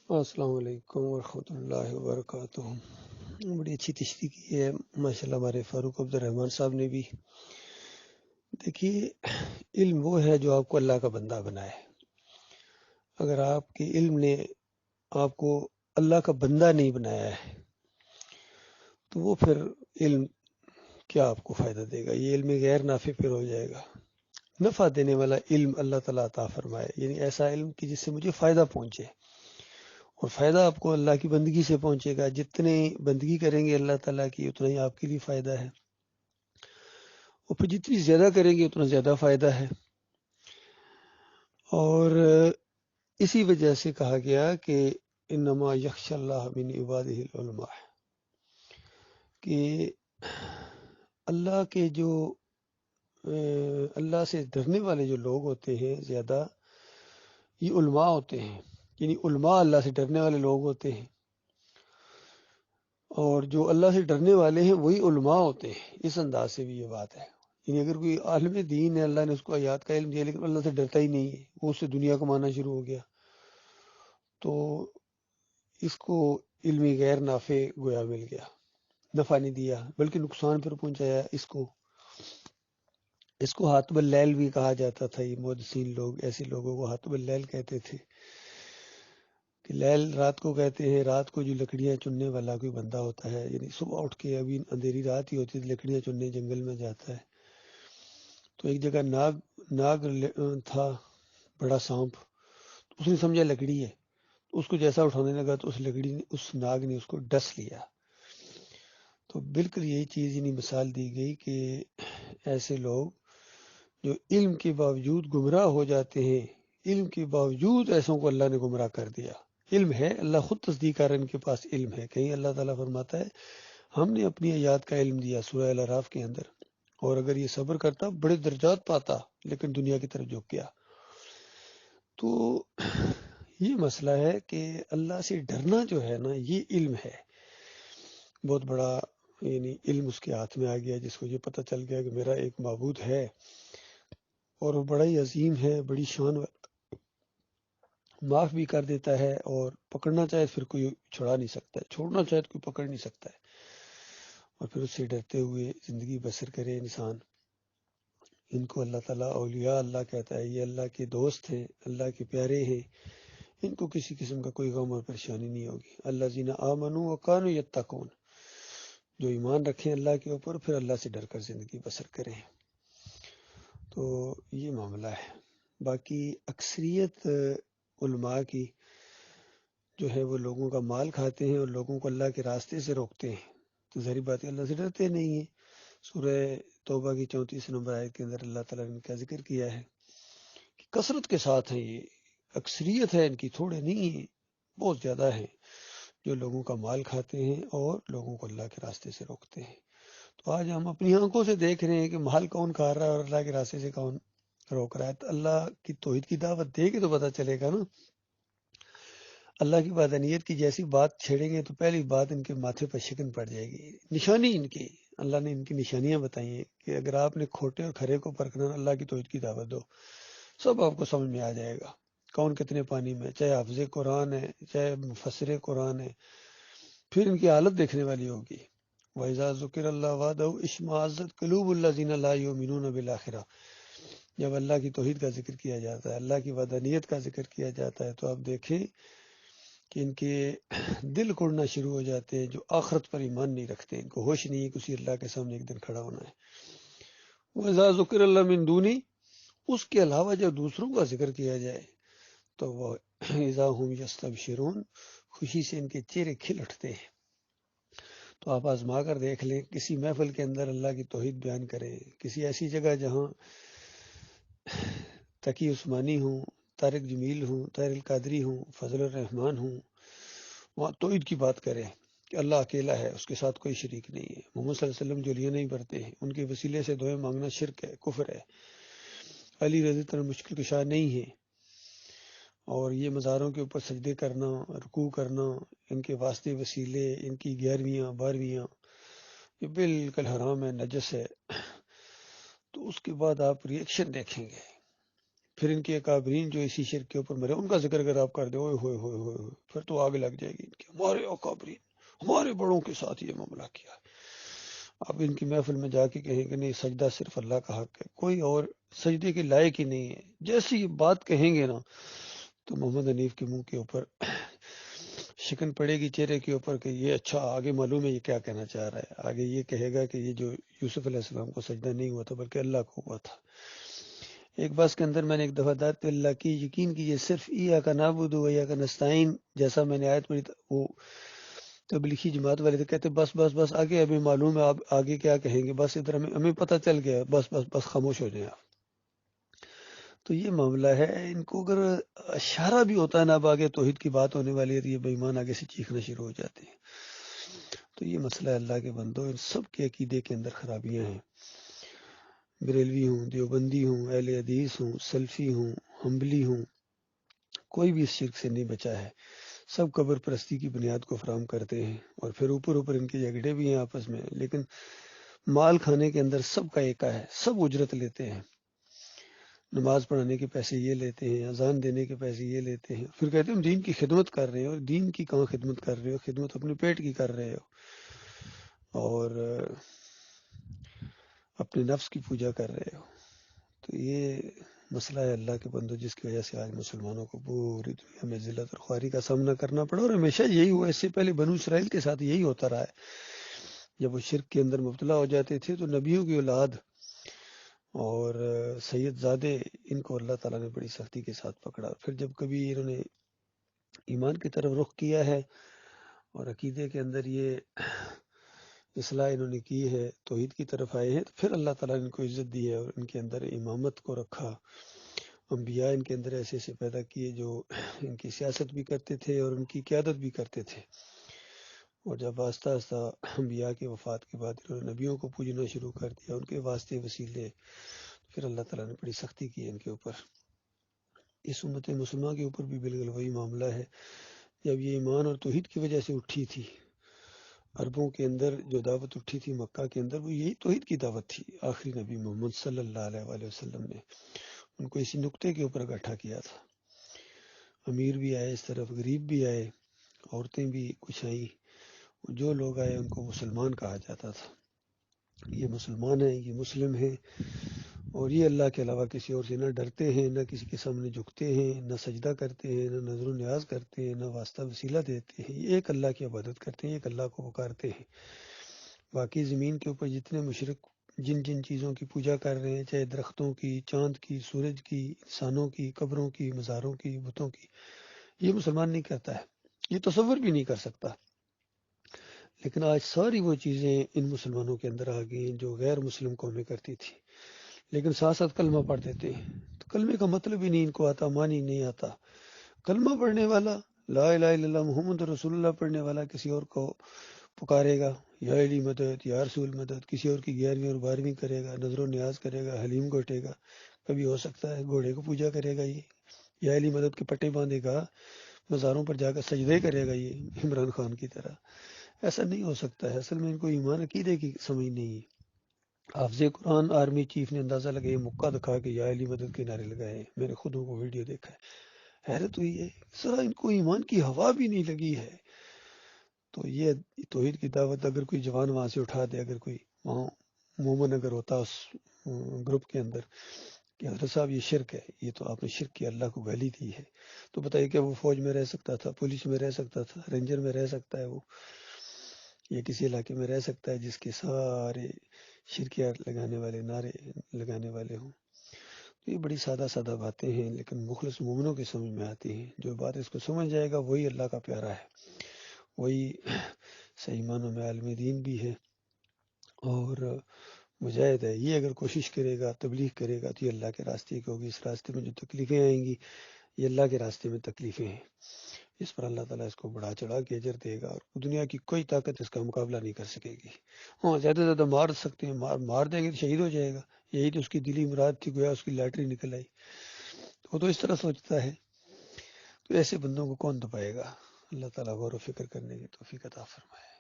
السلام علیکم ورحمۃ اللہ وبرکاتہ۔ بڑی اچھی تشریح کی ہے ماشاءاللہ ہمارے فاروق عبد الرحمان صاحب نے بھی۔ دیکھیے، علم وہ ہے جو آپ کو اللہ کا بندہ بنائے۔ اگر آپ کے علم نے آپ کو اللہ کا بندہ نہیں بنایا ہے تو وہ پھر علم کیا آپ کو فائدہ دے گا؟ یہ علم غیر نافع پھر ہو جائے گا۔ نفع دینے والا علم اللہ تعالیٰ عطا فرمائے، یعنی ایسا علم کہ جس سے مجھے فائدہ پہنچے، اور فائدہ آپ کو اللہ کی بندگی سے پہنچے گا۔ جتنے بندگی کریں گے اللہ تعالیٰ کی اتنا ہی آپ کے لیے فائدہ ہے، اور پھر جتنی زیادہ کریں گے اتنا زیادہ فائدہ ہے۔ اور اسی وجہ سے کہا گیا کہ انما یخشى اللہ من عبادہ العلماء، کہ اللہ کے جو اللہ سے ڈرنے والے جو لوگ ہوتے ہیں زیادہ، یہ علماء ہوتے ہیں، یعنی علماء اللہ سے ڈرنے والے لوگ ہوتے ہیں، اور جو اللہ سے ڈرنے والے ہیں وہی علماء ہوتے ہیں۔ اس انداز سے بھی یہ بات ہے، یعنی اگر کوئی عالم دین ہے، اللہ نے اس کو آیات کا علم دیا لیکن اللہ سے ڈرتا ہی نہیں ہے، وہ اس سے دنیا کمانا شروع ہو گیا، تو اس کو علم غیر نافع گویا مل گیا، نفع نہیں دیا بلکہ نقصان پر پہنچایا اس کو حاتب اللیل بھی کہا جاتا تھا۔ یہ محدثین لوگ ایسے لوگوں کو حاتب اللیل کہتے تھے، کہ لیل رات کو کہتے ہیں، رات کو جو لکڑیاں چننے والا کوئی بندہ ہوتا ہے، یعنی صبح اٹھ کے ابھی اندھیری رات ہی ہوتی ہے، لکڑیاں چننے جنگل میں جاتا ہے، تو ایک جگہ ناگ تھا، بڑا سانپ، اس نے سمجھا لکڑی ہے، اس کو جیسا اٹھانے لگا تو اس ناگ نے اس کو ڈس لیا۔ تو بالکل یہی چیز یعنی مثال دی گئی کہ ایسے لوگ جو علم کے باوجود گمراہ ہو جاتے ہیں، علم کے باوجود ایسوں کو اللہ نے گمراہ کر دیا۔ علم ہے، اللہ خود تصدیق کر رہا ہے ان کے پاس علم ہے۔ کہیں اللہ تعالیٰ فرماتا ہے ہم نے اپنی آیات کا علم دیا سورہ الاعراف کے اندر، اور اگر یہ صبر کرتا بڑے درجات پاتا، لیکن دنیا کی طرف جھک گیا۔ تو یہ مسئلہ ہے کہ اللہ سے ڈرنا جو ہے نا، یہ علم ہے بہت بڑا، یعنی علم اس کے ہاتھ میں آ گیا، جس کو یہ پتہ چل گیا کہ میرا ایک معبود ہے اور وہ بڑا ہی عظیم ہے، بڑی شان، معاف بھی کر دیتا ہے، اور پکڑنا چاہے پھر کوئی چھڑا نہیں سکتا ہے، چھوڑنا چاہے تو کوئی پکڑ نہیں سکتا ہے، اور پھر اس سے ڈرتے ہوئے زندگی بسر کرے انسان۔ ان کو اللہ تعالیٰ اولیاء اللہ کہتا ہے، یہ اللہ کے دوست ہیں، اللہ کے پیارے ہیں، ان کو کسی قسم کا کوئی غم اور پریشانی نہیں ہوگی۔ الذین آمنوا وکانوا یتقون، جو ایمان رکھیں اللہ کے اوپر، پھر اللہ سے ڈر کر زندگی بسر کریں۔ تو یہ معاملہ ہے۔ باقی اکثریت علماء کی جو ہے وہ لوگوں کا مال کھاتے ہیں اور لوگوں کو اللہ کے راستے سے روکتے ہیں، تو ظاہر بات ہے اللہ سے ڈرتے نہیں ہیں۔ سورہ توبہ کی 34 نمبر آیت کے اندر اللہ تعالیٰ نے ان کا ذکر کیا ہے کہ کثرت کے ساتھ ہیں، یہ اکثریت ہے ان کی، تھوڑے نہیں ہیں، بہت زیادہ ہیں جو لوگوں کا مال کھاتے ہیں اور لوگوں کو اللہ کے راستے سے روکتے ہیں۔ تو آج ہم اپنی آنکھوں سے دیکھ رہے ہیں کہ مال کون کھا رہا ہے اور اللہ کے راستے سے کون روک رہا ہے۔ تو اللہ کی توحید کی دعوت دے کے تو پتہ چلے گا نا۔ اللہ کی وحدانیت کی جیسی بات چھیڑیں گے تو پہلی بات ان کے ماتھے پر شکن پڑ جائے گی۔ نشانی ان کی، اللہ نے ان کی نشانیاں بتائی ہیں کہ اگر آپ نے کھوٹے اور کھرے کو پرکھنا، اللہ کی توحید کی دعوت دو، سب آپ کو سمجھ میں آ جائے گا کون کتنے پانی میں، چاہے حافظ قرآن ہے چاہے مفسر قرآن ہے، پھر ان کی حالت دیکھنے والی ہوگی۔ وَإِذَا ذُكِرَ اللَّهُ وَحْدَهُ اشْمَأَزَّتْ قُلُوبُ الَّذِينَ لَا يُؤْمِنُونَ بِالْآخِرَةِ، جب اللہ کی توحید کا ذکر کیا جاتا ہے، اللہ کی وحدانیت کا ذکر کیا جاتا ہے، تو آپ دیکھیں کہ ان کے دل کڑنا شروع ہو جاتے ہیں، جو آخرت پر ایمان نہیں رکھتے، ان کو ہوش نہیں ہے کسی اللہ کے سامنے ایک دن کھڑا ہونا ہے۔ وَإِذَا ذُكِرَ اللَّهُ مِن دُونِهِ، اس کے علاوہ جب دوسروں کا ذکر کیا جائے تو وہ اذا ہم یستبشرون، خوشی سے ان کے چہرے کھل اٹھتے ہیں۔ تو آپ آزما کر دیکھ لیں، کسی محفل کے اندر اللہ کی توحید بیان کریں، کسی ایسی جگہ جہاں تقی عثمانی ہوں، طارق جمیل ہوں، طاہر القادری ہوں، فضل الرحمان ہوں، وہاں توحید کی بات کریں کہ اللہ اکیلا ہے، اس کے ساتھ کوئی شریک نہیں ہے، محمد صلی اللہ علیہ وسلم جو لیے نہیں برتے ہیں، ان کے وسیلے سے دعائیں مانگنا شرک ہے، کفر ہے، علی رضی اللہ عنہ مشکل کشا نہیں ہے، اور یہ مزاروں کے اوپر سجدے کرنا، رکوع کرنا، ان کے واسطے وسیلے، ان کی 11ویں 12ویں، یہ بالکل حرام ہے، نجس ہے۔ تو اس کے بعد آپ ریئیکشن دیکھیں گے پھر ان کے اکابرین جو اسی شرک کے اوپر مرے ان کا ذکر اگر آپ کر دیں اوئے ہوئے ہوئے ہوئے ہوئے، پھر تو آگے لگ جائے گی ان کی، ہمارے اکابرین ہمارے بڑوں کے ساتھ یہ معاملہ کیا ہے۔ آپ ان کی محفل میں جا کے کہیں کہ نہیں سجدہ صرف اللہ کا حق ہے، کوئی اور سجدے کے لائق ہی نہیں ہے، جیسی یہ بات کہیں گے نا تو محمد حنیف کے منہ کے اوپر شکن پڑے گی چہرے کے اوپر کہ یہ اچھا آگے معلوم ہے یہ کیا کہنا چاہ رہا ہے۔ آگے یہ کہے گا کہ یہ جو یوسف علیہ السلام کو سجدہ نہیں ہوا تھا بلکہ اللہ کو ہوا تھا۔ ایک بس کے اندر میں نے ایک دفعہ ذات اللہ کی یقین کیجیے صرف ایاک نعبد و ایاک نستعین جیسا میں نے آیت پڑھی وہ تبلیغی جماعت والے تھے کہتے بس بس بس آگے ابھی معلوم ہے آپ آگے کیا کہیں گے، بس ادھر ہمیں پتہ چل گیا، بس بس بس خاموش ہو جائیں آپ۔ تو یہ معاملہ ہے، ان کو اگر اشارہ بھی ہوتا ہے نا اب آگے توحید کی بات ہونے والی ہے تو یہ بے ایمان آگے سے چیخنا شروع ہو جاتے ہیں۔ تو یہ مسئلہ ہے اللہ کے بندو، ان سب کے عقیدے کے اندر خرابیاں ہیں، بریلوی ہوں، دیوبندی ہوں، اہل حدیث ہوں، سلفی ہوں، حنبلی ہوں، کوئی بھی اس شرک سے نہیں بچا ہے، سب قبر پرستی کی بنیاد کو فراہم کرتے ہیں، اور پھر اوپر ان کے جھگڑے بھی ہیں آپس میں، لیکن مال کھانے کے اندر سب کا ایک ہے، سب اجرت لیتے ہیں، نماز پڑھانے کے پیسے یہ لیتے ہیں، اذان دینے کے پیسے یہ لیتے ہیں، پھر کہتے ہیں دین کی خدمت کر رہے ہو، دین کی کہاں خدمت کر رہے ہو، خدمت اپنے پیٹ کی کر رہے ہو اور اپنے نفس کی پوجا کر رہے ہو۔ تو یہ مسئلہ ہے اللہ کے بندو جس کی وجہ سے آج مسلمانوں کو پوری دنیا میں ذلت اور خواری کا سامنا کرنا پڑا، اور ہمیشہ یہی ہوا، اس سے پہلے بنو اسرائیل کے ساتھ یہی ہوتا رہا ہے، جب وہ شرک کے اندر مبتلا ہو جاتے تھے تو نبیوں کی اولاد اور سید زادے ان کو اللہ تعالیٰ نے بڑی سختی کے ساتھ پکڑا، پھر جب کبھی انہوں نے ایمان کی طرف رخ کیا ہے اور عقیدے کے اندر یہ اصلاح انہوں نے کی ہے، توحید کی طرف آئے ہیں، تو پھر اللہ تعالیٰ نے ان کو عزت دی ہے اور ان کے اندر امامت کو رکھا، انبیاء ان کے اندر ایسے ایسے پیدا کیے جو ان کی سیاست بھی کرتے تھے اور ان کی قیادت بھی کرتے تھے، اور جب آہستہ آہستہ انبیاء کے وفات کے بعد انہوں نے نبیوں کو پوجنا شروع کر دیا، ان کے واسطے وسیلے، پھر اللہ تعالیٰ نے بڑی سختی کی ان کے اوپر۔ اس امت مسلمہ کے اوپر بھی بالکل وہی معاملہ ہے، جب یہ ایمان اور توحید کی وجہ سے اٹھی تھی، عربوں کے اندر جو دعوت اٹھی تھی مکہ کے اندر وہ یہی توحید کی دعوت تھی، آخری نبی محمد صلی اللہ علیہ وآلہ وسلم نے ان کو اسی نقطے کے اوپر اکٹھا کیا تھا۔ امیر بھی آئے اس طرف، غریب بھی آئے، عورتیں بھی کچھ آئیں، جو لوگ آئے ان کو مسلمان کہا جاتا تھا، یہ مسلمان ہیں، یہ مسلم ہیں، اور یہ اللہ کے علاوہ کسی اور سے نہ ڈرتے ہیں، نہ کسی کے سامنے جھکتے ہیں، نہ سجدہ کرتے ہیں، نہ نظر و نیاز کرتے ہیں، نہ واسطہ وسیلہ دیتے ہیں، یہ ایک اللہ کی عبادت کرتے ہیں، ایک اللہ کو پکارتے ہیں۔ باقی زمین کے اوپر جتنے مشرک جن جن چیزوں کی پوجا کر رہے ہیں، چاہے درختوں کی، چاند کی، سورج کی، انسانوں کی، قبروں کی، مزاروں کی، بتوں کی، یہ مسلمان نہیں کرتا ہے، یہ تصور بھی نہیں کر سکتا۔ لیکن آج ساری وہ چیزیں ان مسلمانوں کے اندر آ گئی ہیں جو غیر مسلم قومیں کرتی تھی، لیکن ساتھ ساتھ کلمہ پڑھ دیتے ہیں، تو کلمے کا مطلب ہی نہیں ان کو آتا، معنی نہیں آتا۔ کلمہ پڑھنے والا، لا الہ الا اللہ محمد رسول اللہ پڑھنے والا کسی اور کو پکارے گا، یا علی مدد، یا رسول مدد، کسی اور کی 11ویں اور 12ویں کرے گا، نظر و نیاز کرے گا، حلیم گھوٹے گا، کبھی ہو سکتا ہے گھوڑے کو پوجا کرے گا، یہ یا علی مدد کے پٹے باندھے گا، مزاروں پر جا کر سجدے کرے گا، یہ عمران خان کی طرح۔ ایسا نہیں ہو سکتا ہے، اصل میں ان کو ایمان عقیدے کی سمجھ نہیں ہے۔ حافظ قرآن آرمی چیف نے اندازہ لگایا، مکہ دکھا کے یا علی مدد کے نعرے لگائے، میں نے خود ان کو ویڈیو دیکھا ہے۔ حیرت ہوئی ہے سر ان کو ایمان کی ہوا بھی نہیں لگی ہے۔ تو یہ توحید کی دعوت اگر کوئی جوان وہاں سے اٹھا دے، اگر کوئی وہاں مومن اگر ہوتا اس گروپ کے اندر کہ حضرت صاحب یہ شرک ہے، یہ تو آپ نے شرک کی اللہ کو گالی دی ہے، تو بتائیے کہ وہ فوج میں رہ سکتا تھا، پولیس میں رہ سکتا تھا، رینجر میں رہ سکتا ہے وہ، یا کسی علاقے میں رہ سکتا ہے جس کے سارے شرکیات لگانے والے نعرے لگانے والے ہوں؟ تو یہ بڑی سادہ سادہ باتیں ہیں لیکن مخلص مومنوں کی سمجھ میں آتی ہیں، جو بات اس کو سمجھ جائے گا وہی اللہ کا پیارا ہے، وہی صحیح معنوں میں عالم دین بھی ہے اور مجاہد ہے۔ یہ اگر کوشش کرے گا، تبلیغ کرے گا تو یہ اللہ کے راستے کی ہوگی، اس راستے میں جو تکلیفیں آئیں گی یہ اللہ کے راستے میں تکلیفیں ہیں، اس پر اللہ تعالیٰ اس کو بڑھا چڑھا کے اجر دے گا اور دنیا کی کوئی طاقت اس کا مقابلہ نہیں کر سکے گی۔ ہاں زیادہ سے زیادہ مار سکتے ہیں، مار دیں گے تو شہید ہو جائے گا، یہی تو اس کی دلی مراد تھی، گویا اس کی لاٹری نکل آئی، وہ تو اس طرح سوچتا ہے۔ تو ایسے بندوں کو کون دبائے گا؟ اللہ تعالیٰ غور و فکر کرنے کی توفیق عطا فرمائے۔